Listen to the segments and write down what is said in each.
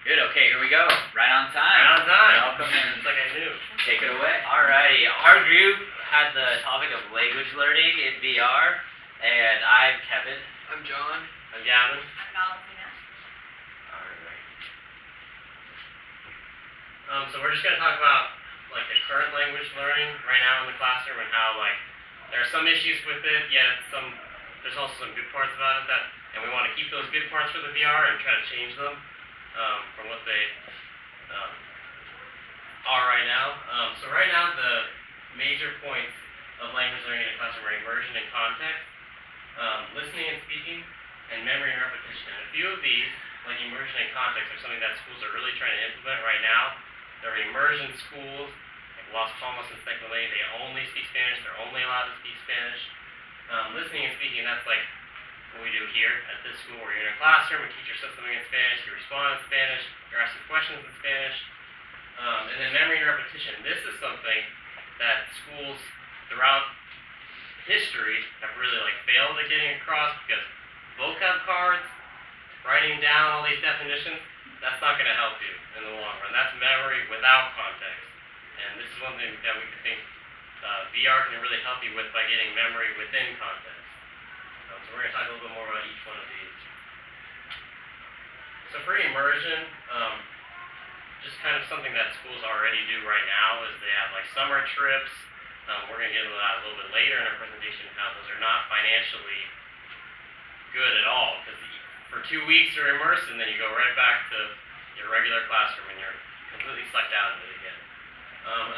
Good, okay, here we go. Right on time. Right on time. Welcome and It's like I knew. take it away. Alrighty, our group had the topic of language learning in VR, and I'm Kevin. I'm John. I'm Gavin. I'm Valentina. Alright. So we're just going to talk about like the current language learning right now in the classroom and how like there are some issues with it, yet there's also some good parts about it and we want to keep those good parts for the VR and try to change them from what they are right now. So right now the major points of language learning in a classroom are immersion and context, listening and speaking, and memory and repetition. And a few of these, like immersion and context, are something that schools are really trying to implement right now. There are immersion schools, like Las Palmas and Secondary, they only speak Spanish, they're only allowed to speak Spanish. Listening and speaking, that's like what we do here at this school, where you're in a classroom, a teacher says something in Spanish, you respond in Spanish, you're asking questions in Spanish. And then memory and repetition. This is something that schools throughout history have really failed at getting across, because vocab cards, writing down all these definitions, that's not going to help you in the long run. That's memory without context. And this is one thing that we think VR can really help you with by getting memory within context. So we're going to talk a little bit more about each one of these. So for immersion, just kind of something that schools already do right now is they have summer trips. We're going to get into that a little bit later in our presentation, how those are not financially good at all, because for 2 weeks you're immersed and then you go right back to your regular classroom and you're completely sucked out of it again.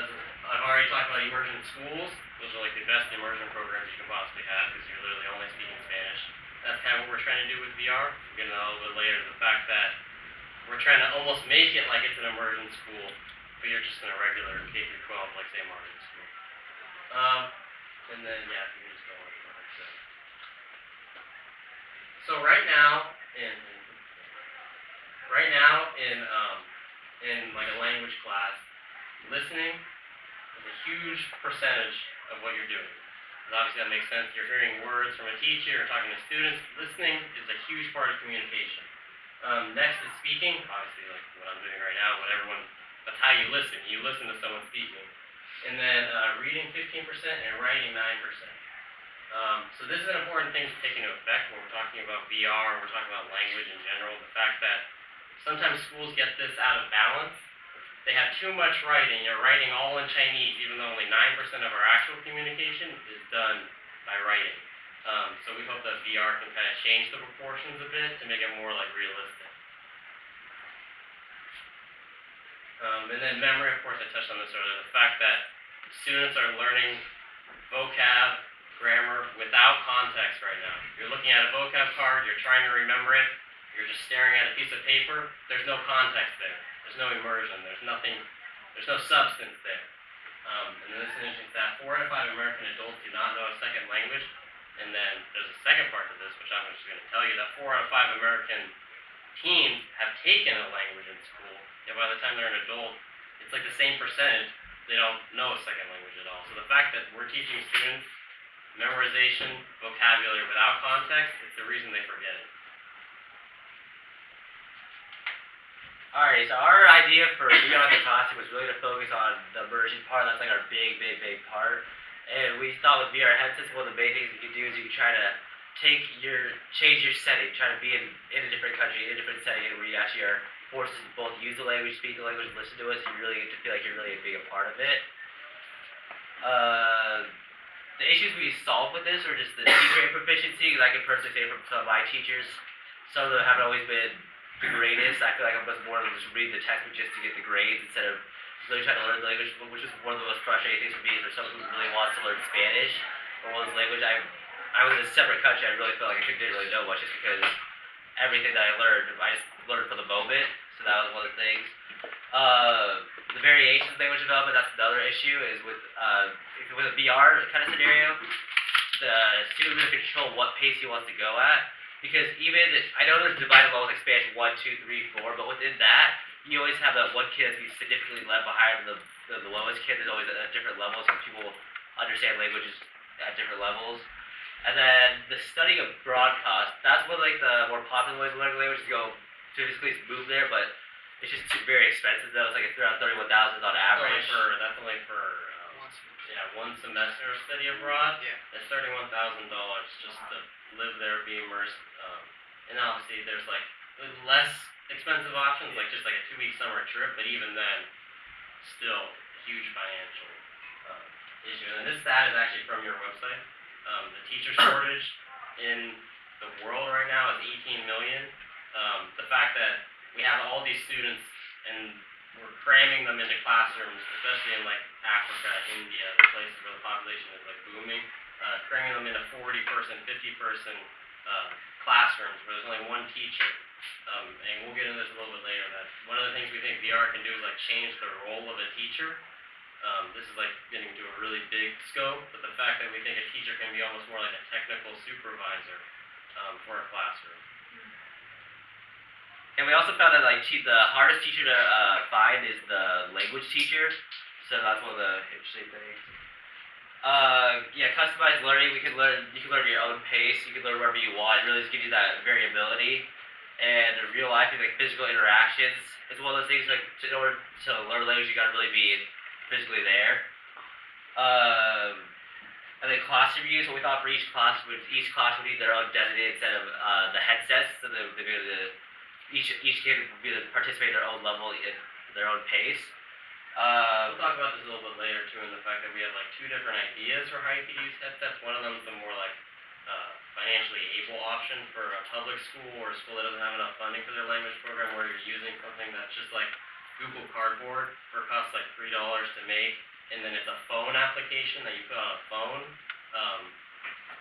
As I've already talked about immersion schools, those are the best immersion programs you can possibly have, because you're literally only speaking Spanish. That's kind of what we're trying to do with VR. We'll get into that a little bit later, the fact that we're trying to almost make it like it's an immersion school, but you're just in a regular K-12, like say Martin school. And then yeah, if you can just go on. So right now in a language class, listening is a huge percentage of what you're doing. And obviously that makes sense. You're hearing words from a teacher, you're talking to students. Listening is a huge part of communication. Next is speaking, obviously what I'm doing right now, that's how you listen. You listen to someone speaking. And then reading 15% and writing 9%. So this is an important thing to take into effect when we're talking about VR, and we're talking about language in general. The fact that sometimes schools get this out of balance. They have too much writing. You're writing all in Chinese, even though only 9% of our actual communication is done by writing. So we hope that VR can kind of change the proportions a bit to make it more realistic. And then memory, of course, I touched on this earlier. The fact that students are learning vocab, grammar without context right now. You're looking at a vocab card, you're trying to remember it, you're just staring at a piece of paper, there's no context there. There's no immersion, there's no substance there. And this is an interesting stat. 4 out of 5 American adults do not know a second language. And then there's a second part to this, which I'm just going to tell you, that 4 out of 5 American teens have taken a language in school. Yet by the time they're an adult, it's the same percentage, they don't know a second language at all. So the fact that we're teaching students memorization, vocabulary without context, it's the reason they forget it. Alright, so our idea for VR in the classroom was really to focus on the immersion part. That's our big part. And we thought with VR headsets, one of the main things you can do is you can try to change your setting, try to be in a different country, in a different setting, where you actually are forced to both use the language, speak the language, listen to us. You really get to feel like you're really a big part of it. The issues we solved with this were just the teacher proficiency, because I can personally say from some of my teachers, some of them haven't always been the greatest. I feel like I'm more than just read the textbook just to get the grades instead of really trying to learn the language, which is one of the most frustrating things for me, is for someone who really wants to learn Spanish or one of the language. I was in a separate country, I really felt like I didn't really know much just because everything that I just learned for the moment, so that was one of the things. The variations of language development, that's another issue, is with a VR kind of scenario, the student really control what pace he wants to go at, because I know there's divided levels like Spanish 1, 2, 3, 4, but within that, you always have that one kid that's significantly left behind the lowest kid. There's always at different levels, so people understand languages at different levels. And then the study of broadcast, that's one of the more popular ways of learning languages, to go physically move there, but It's just very expensive though. It's like around $31,000 on average. That's only for one semester of study abroad. Yeah. It's $31,000 just to live there, be immersed. And obviously there's like less expensive options, like just like a 2-week summer trip, but even then, still huge financial issue. And this stat is actually from your website. The teacher shortage in the world right now is 18 million. The fact that we have all these students and we're cramming them into classrooms, especially in like Africa, India, the places where the population is like booming, cramming them into 40-person, 50-person classrooms where there's only one teacher. And we'll get into this a little bit later, that one of the things we think VR can do is like change the role of a teacher. This is like getting to a really big scope, but the fact that we think a teacher can be almost more like a technical supervisor for a classroom. And we also found that like the hardest teacher to find is the language teacher. So that's one of the interesting things. Yeah, customized learning. You can learn at your own pace. You can learn wherever you want. It really just gives you that variability. And in real life, like physical interactions, it's one of those things like in order to learn language, you gotta really be physically there. And then classroom use. What we thought for each class would need their own designated set of the headsets, so they'd be able to each kid would be able to participate at their own level at their own pace. We'll talk about this a little bit later too, in the fact that we have like 2 different ideas for how you could use headsets. One of them is the more like financially able option for a public school or a school that doesn't have enough funding for their language program, where you're using something that's just like Google Cardboard, or costs like $3 to make, and then it's a phone application that you put on a phone,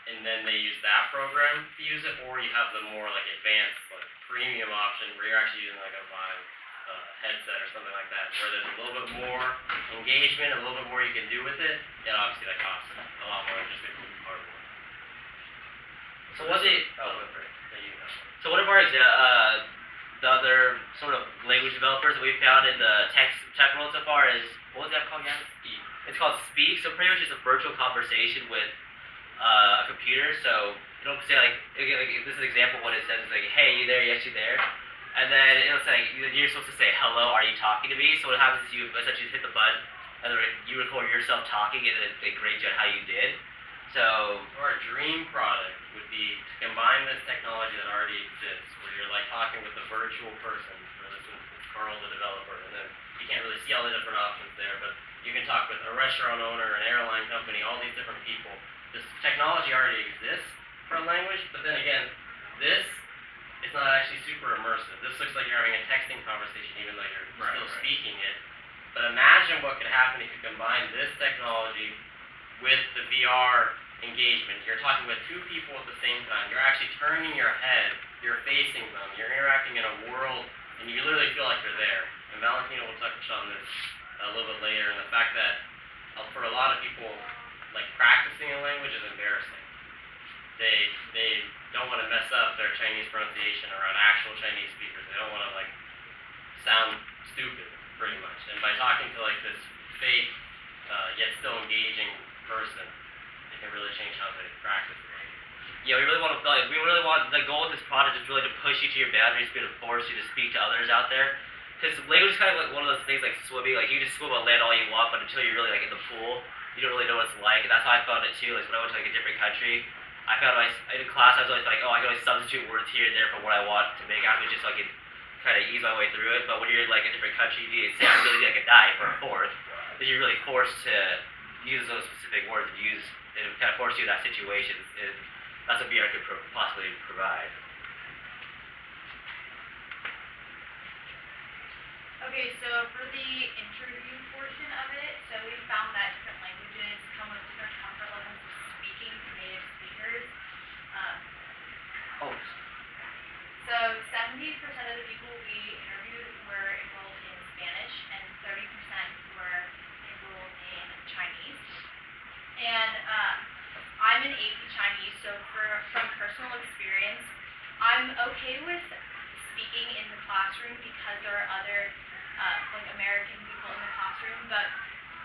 and then they use that program to use it, or you have the more like advanced like premium option where you're actually using like a Vive headset or something like that, where there's a little bit more engagement, a little bit more you can do with it, and obviously that costs a lot more than just a Google Cardboard. So what's it? So one of our the other sort of language developers that we found in the tech world so far is, what was that called again? Speak. It's called Speak. So pretty much it's a virtual conversation with a computer. So it'll say like this is an example of what it says. It's like, hey, you there? Yes, you there? And then it'll say you're supposed to say, hello, are you talking to me? So what happens is you essentially hit the button and then you record yourself talking, and then they grade you on how you did. So our dream product would be to combine this technology that already exists, where you're like talking with a virtual person. For this is Carl, the developer, and then you can't really see all the different options there, but you can talk with a restaurant owner, an airline company, all these different people. This technology already exists for a language, but then again, this is not actually super immersive. This looks like you're having a texting conversation, even though you're still speaking it. But imagine what could happen if you combine this technology with the VR engagement. You're talking with 2 people at the same time. You're actually turning your head, you're facing them, you're interacting in a world, and you literally feel like you're there. And Valentina will touch on this a little bit later, and the fact that for a lot of people, like practicing a language is embarrassing. They don't want to mess up their Chinese pronunciation around actual Chinese speakers. They don't want to like sound stupid, pretty much. And by talking to like this fake, yet still engaging person, it can really change how they practice the language. yeah, we really want the goal of this product is really to push you to your boundaries, be able to force you to speak to others out there. Because language is kind of like one of those things like swimming. Like you can just swim on land all you want, but until you're really like in the pool, you don't really know what it's like. And that's how I found it too. Like when I went to like a different country, I found in class I was always like, oh, I can always substitute words here and there for what I want to make out of it, just so I can kind of ease my way through it. But when you're in like a different country, you say I'm really like a die for a fourth, then you're really forced to use those specific words and kind of force you in that situation. And that's what VR could possibly provide. Okay, so for the interview portion of it, so we found that different languages come with different comfort levels of speaking to native speakers. So 70% of the people we interviewed were enrolled in Spanish, and 30% were enrolled in Chinese. And I'm an AP Chinese, so from personal experience, I'm okay with speaking in the classroom because there are other like American people in the classroom, but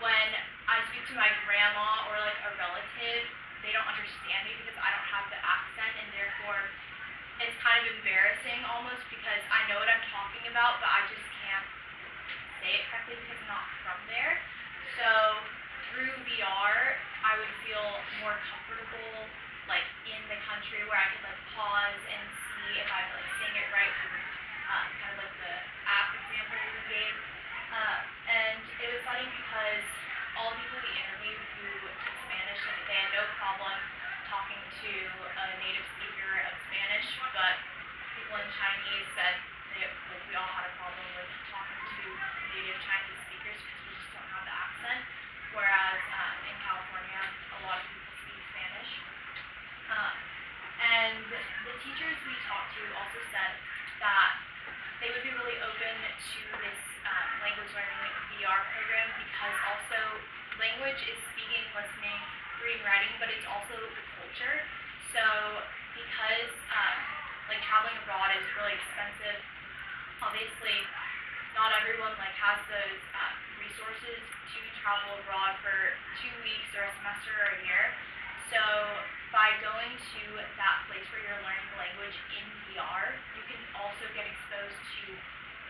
when I speak to my grandma or like a relative, they don't understand me because I don't have the accent, and therefore it's kind of embarrassing almost because I know what I'm talking about, but I just can't So through VR, I would feel more comfortable like in the country where I could like pause and see if I'm like saying it right through kind of like the app example we gave. And it was funny because all the people we interviewed who took Spanish, and they had no problem talking to a native speaker of Spanish, but people in Chinese said that like we all had a problem with talking to native Chinese speakers because we just don't have the accent. Whereas in California, a lot of people speak Spanish. And the teachers we talked to also said that they would be really open to this language learning VR program because also language is speaking, listening, reading, writing, but it's also the culture. So because like traveling abroad is really expensive, obviously not everyone like has those resources to travel abroad for 2 weeks or a semester or a year. So by going to that place where you're learning the language in VR, you can also get exposed to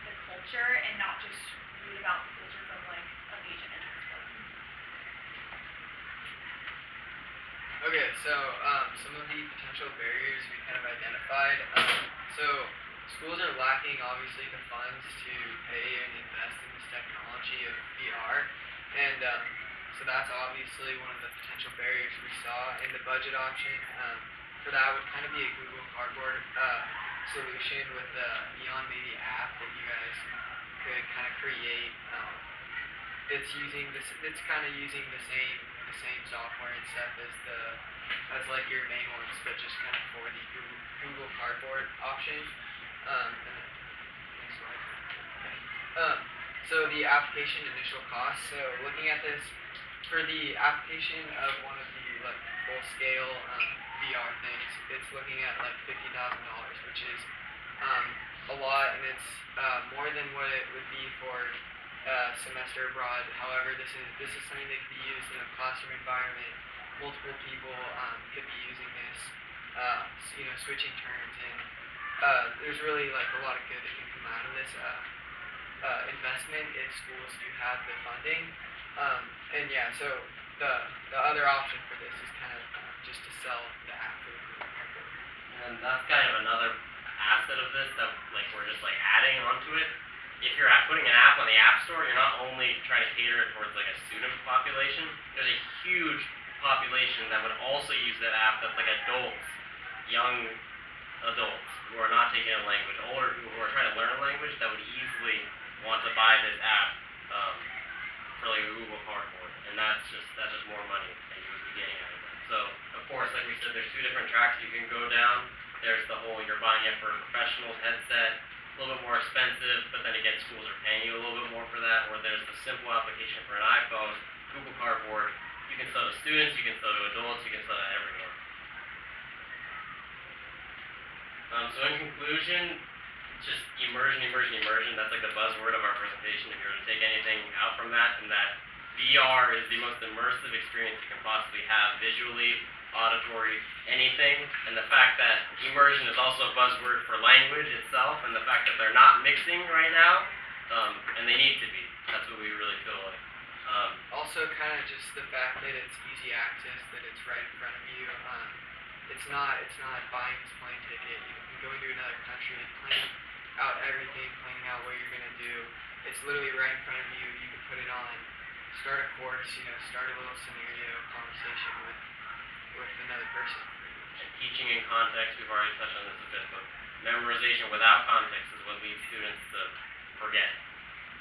the culture and not just read about the culture from like a page in a textbook. Okay, so some of the potential barriers we kind of identified. So schools are lacking obviously the funds to pay and invest in this technology of VR, and so that's obviously one of the potential barriers we saw. In the budget option for that would kind of be a Google Cardboard solution with the EON maybe app that you guys could kind of create. It's kind of using the same software and stuff as like your main ones, but just kind of for the Google Cardboard option. And then, next slide. Okay. So the application initial cost. So looking at this, for the application of one of the like full scale VR things, it's looking at like $50,000, which is a lot, and it's more than what it would be for semester abroad. However, this is something that can be used in a classroom environment. Multiple people could be using this, switching turns, and there's really like a lot of good that can come out of this investment if schools do have the funding. And yeah, so the other option for this is kind of just to sell the app for the Google Cardboard. And that's kind of another asset of this that like we're just like adding onto it. If you're putting an app on the App Store, you're not only trying to cater it towards like a student population. There's a huge population that would also use that app that's like adults, young adults who are not taking a language, older who are trying to learn a language that would easily want to buy this app for like a Google Cardboard, and that's just more money that you would be getting out of that. So of course, like we said, there's two different tracks you can go down. There's the whole you're buying it for a professional headset, a little bit more expensive, but then again, schools are paying you a little bit more for that. Or there's the simple application for an iPhone, Google Cardboard. You can sell to students, you can sell to adults, you can sell to everyone. So in conclusion, just immersion. That's like the buzzword of our presentation. If you were to take anything out from that, and that VR is the most immersive experience you can possibly have, visually, auditory, anything. And the fact that immersion is also a buzzword for language itself, and the fact that they're not mixing right now, and they need to be. That's what we really feel like. Also, kind of just the fact that it's easy access, that it's right in front of you. It's not buying this plane ticket. You can go into another country and plan out everything, planning out what you're gonna do. It's literally right in front of you. You can put it on, start a course, start a little scenario conversation with another person. And teaching in context, we've already touched on this a bit, but memorization without context is what leads students to forget.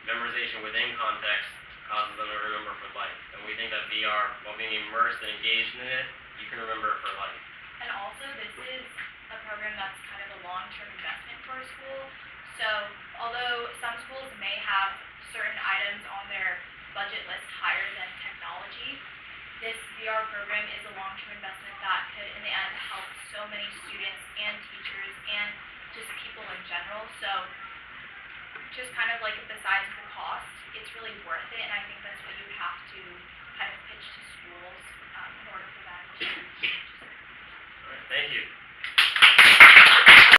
Memorization within context causes them to remember for life. And we think that VR, while being immersed and engaged in it, you can remember it for life. And also, this is a program that's kind of a long-term investment for a school. So although some schools may have certain items on their budget list higher than technology, this VR program is a long-term investment that could, in the end, help so many students and teachers and just people in general. So just kind of like besides the cost, it's really worth it, and I think that's what you have to kind of pitch to schools in order for them to. All right, thank you.